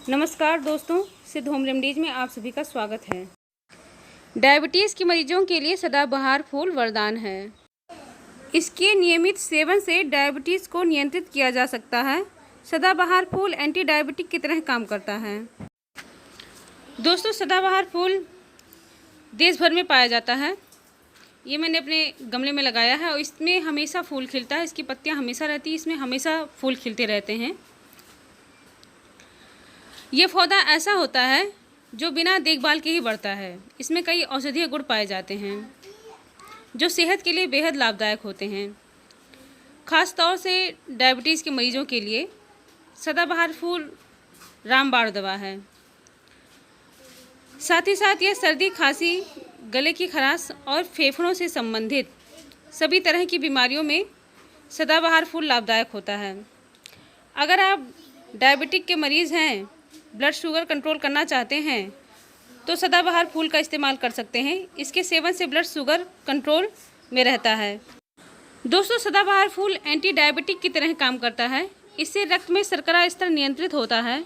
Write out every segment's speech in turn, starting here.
नमस्कार दोस्तों, सिद्ध होम रेमडीज में आप सभी का स्वागत है। डायबिटीज़ के मरीजों के लिए सदाबहार फूल वरदान है। इसके नियमित सेवन से डायबिटीज़ को नियंत्रित किया जा सकता है। सदाबहार फूल एंटी डायबिटिक की तरह काम करता है। दोस्तों, सदाबहार फूल देश भर में पाया जाता है। ये मैंने अपने गमले में लगाया है और इसमें हमेशा फूल खिलता है। इसकी पत्तियां हमेशा रहती हैं, इसमें हमेशा फूल खिलते रहते हैं। ये पौधा ऐसा होता है जो बिना देखभाल के ही बढ़ता है। इसमें कई औषधीय गुण पाए जाते हैं जो सेहत के लिए बेहद लाभदायक होते हैं। ख़ास तौर से डायबिटीज़ के मरीजों के लिए सदाबहार फूल रामबाण दवा है। साथ ही साथ यह सर्दी, खांसी, गले की खराश और फेफड़ों से संबंधित सभी तरह की बीमारियों में सदाबहार फूल लाभदायक होता है। अगर आप डायबिटिक के मरीज़ हैं, ब्लड शुगर कंट्रोल करना चाहते हैं तो सदाबहार फूल का इस्तेमाल कर सकते हैं। इसके सेवन से ब्लड शुगर कंट्रोल में रहता है। दोस्तों, सदाबहार फूल एंटी डायबिटिक की तरह काम करता है। इससे रक्त में शर्करा स्तर नियंत्रित होता है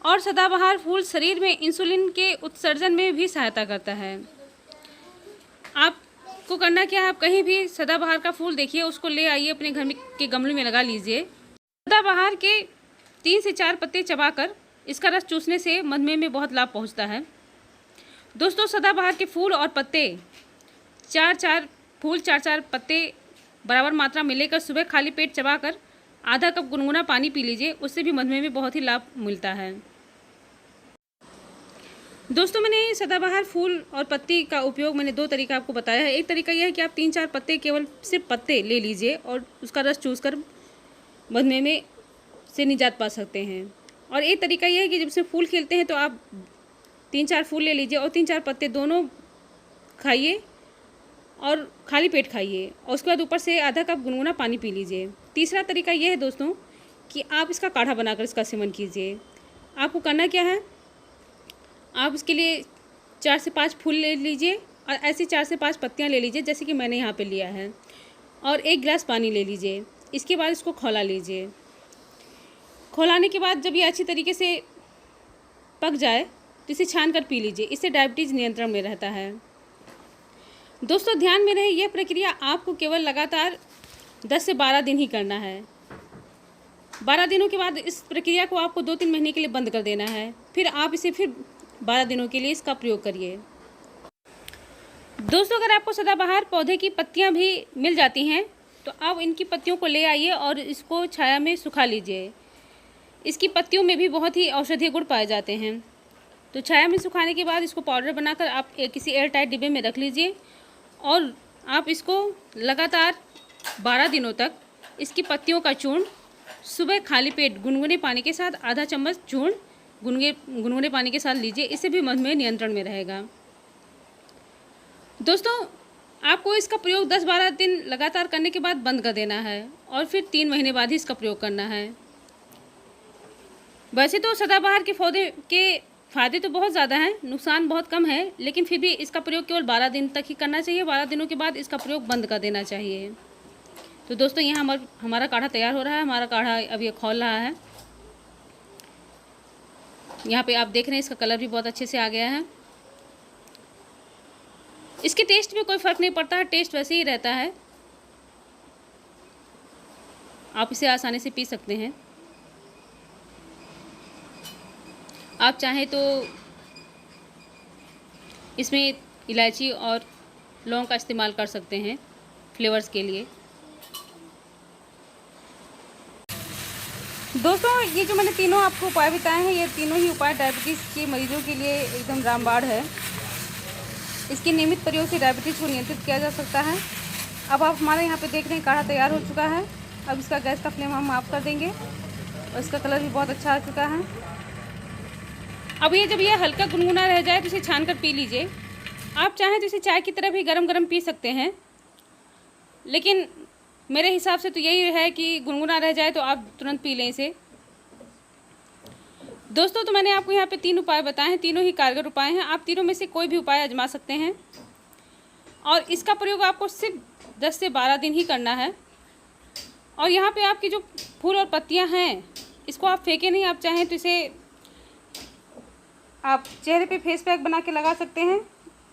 और सदाबहार फूल शरीर में इंसुलिन के उत्सर्जन में भी सहायता करता है। आपको करना क्या है, आप कहीं भी सदाबहार का फूल देखिए, उसको ले आइए, अपने घर में के गमले में लगा लीजिए। सदाबहार के 3 से 4 पत्ते चबाकर इसका रस चूसने से मधुमेह में बहुत लाभ पहुंचता है। दोस्तों, सदाबहार के फूल और पत्ते 4-4 पत्ते बराबर मात्रा में लेकर सुबह खाली पेट चबाकर आधा कप गुनगुना पानी पी लीजिए। उससे भी मधुमेह में बहुत ही लाभ मिलता है। दोस्तों, मैंने सदाबहार फूल और पत्ती का उपयोग मैंने 2 तरीका आपको बताया है। एक तरीका यह है कि आप 3-4 पत्ते, केवल सिर्फ पत्ते ले लीजिए और उसका रस चूसकर मधुमेह में से निजात पा सकते हैं। और एक तरीका यह है कि जब इसमें फूल खिलते हैं तो आप 3-4 फूल ले लीजिए और 3-4 पत्ते दोनों खाइए और खाली पेट खाइए और उसके बाद ऊपर से आधा कप गुनगुना पानी पी लीजिए। तीसरा तरीका यह है दोस्तों कि आप इसका काढ़ा बनाकर इसका सेवन कीजिए। आपको करना क्या है, आप इसके लिए 4 से 5 फूल ले लीजिए और ऐसी 4 से 5 पत्तियाँ ले लीजिए जैसे कि मैंने यहाँ पे लिया है, और 1 गिलास पानी ले लीजिए। इसके बाद इसको खौला लीजिए। खौलाने के बाद जब ये अच्छी तरीके से पक जाए तो इसे छान कर पी लीजिए। इससे डायबिटीज़ नियंत्रण में रहता है। दोस्तों, ध्यान में रहे, यह प्रक्रिया आपको केवल लगातार 10 से 12 दिन ही करना है। 12 दिनों के बाद इस प्रक्रिया को आपको 2-3 महीने के लिए बंद कर देना है। फिर आप इसे फिर 12 दिनों के लिए इसका प्रयोग करिए। दोस्तों, अगर आपको सदाबहार पौधे की पत्तियां भी मिल जाती हैं तो आप इनकी पत्तियों को ले आइए और इसको छाया में सुखा लीजिए। इसकी पत्तियों में भी बहुत ही औषधीय गुण पाए जाते हैं। तो छाया में सुखाने के बाद इसको पाउडर बनाकर आप किसी एयर टाइट डिब्बे में रख लीजिए और आप इसको लगातार 12 दिनों तक इसकी पत्तियों का चूर्ण सुबह खाली पेट गुनगुने पानी के साथ आधा चम्मच चूर्ण गुनगुने पानी के साथ लीजिए। इससे भी मधुमेह नियंत्रण में रहेगा। दोस्तों, आपको इसका प्रयोग 10-12 दिन लगातार करने के बाद बंद कर देना है और फिर 3 महीने बाद ही इसका प्रयोग करना है। वैसे तो सदाबहार के पौधे के फ़ायदे तो बहुत ज़्यादा हैं, नुकसान बहुत कम है, लेकिन फिर भी इसका प्रयोग केवल 12 दिन तक ही करना चाहिए। 12 दिनों के बाद इसका प्रयोग बंद कर देना चाहिए। तो दोस्तों, यहाँ हमारा काढ़ा तैयार हो रहा है। हमारा काढ़ा अब ये खौल रहा है। यहाँ पे आप देख रहे हैं इसका कलर भी बहुत अच्छे से आ गया है। इसके टेस्ट में कोई फ़र्क नहीं पड़ता है, टेस्ट वैसे ही रहता है। आप इसे आसानी से पी सकते हैं। आप चाहें तो इसमें इलायची और लौंग का इस्तेमाल कर सकते हैं फ्लेवर्स के लिए। दोस्तों, ये जो मैंने तीनों आपको उपाय बताए हैं, ये तीनों ही उपाय डायबिटीज़ के मरीजों के लिए एकदम रामबाण है। इसके नियमित प्रयोग से डायबिटीज़ को नियंत्रित किया जा सकता है। अब आप हमारे यहाँ पे देख रहे हैं काढ़ा तैयार हो चुका है। अब इसका गैस का फ्लेम हम ऑफ कर देंगे और इसका कलर भी बहुत अच्छा आ चुका है। अब ये जब ये हल्का गुनगुना रह जाए तो इसे छान कर पी लीजिए। आप चाहें तो इसे चाय की तरह भी गरम गरम पी सकते हैं, लेकिन मेरे हिसाब से तो यही है कि गुनगुना रह जाए तो आप तुरंत पी लें इसे। दोस्तों, तो मैंने आपको यहाँ पे 3 उपाय बताए हैं। तीनों ही कारगर उपाय हैं। आप तीनों में से कोई भी उपाय आजमा सकते हैं और इसका प्रयोग आपको सिर्फ 10 से 12 दिन ही करना है। और यहाँ पे आपकी जो फूल और पत्तियाँ हैं, इसको आप फेंकें नहीं। आप चाहें तो इसे आप चेहरे पे फेस पैक बना के लगा सकते हैं।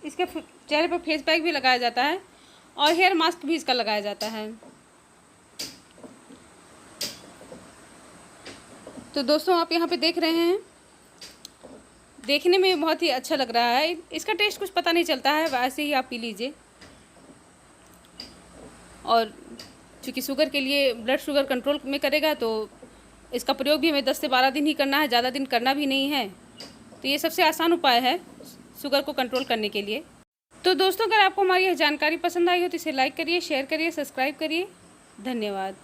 इसके चेहरे पे फेस पैक भी लगाया जाता है और हेयर मास्क भी इसका लगाया जाता है। तो दोस्तों आप यहाँ पे देख रहे हैं, देखने में बहुत ही अच्छा लग रहा है। इसका टेस्ट कुछ पता नहीं चलता है, वैसे ही आप पी लीजिए। और चूँकि शुगर के लिए ब्लड शुगर कंट्रोल में करेगा, तो इसका प्रयोग भी हमें 10 से 12 दिन ही करना है, ज़्यादा दिन करना भी नहीं है। तो ये सबसे आसान उपाय है शुगर को कंट्रोल करने के लिए। तो दोस्तों अगर आपको हमारी यह जानकारी पसंद आई हो तो इसे लाइक करिए, शेयर करिए, सब्सक्राइब करिए। धन्यवाद।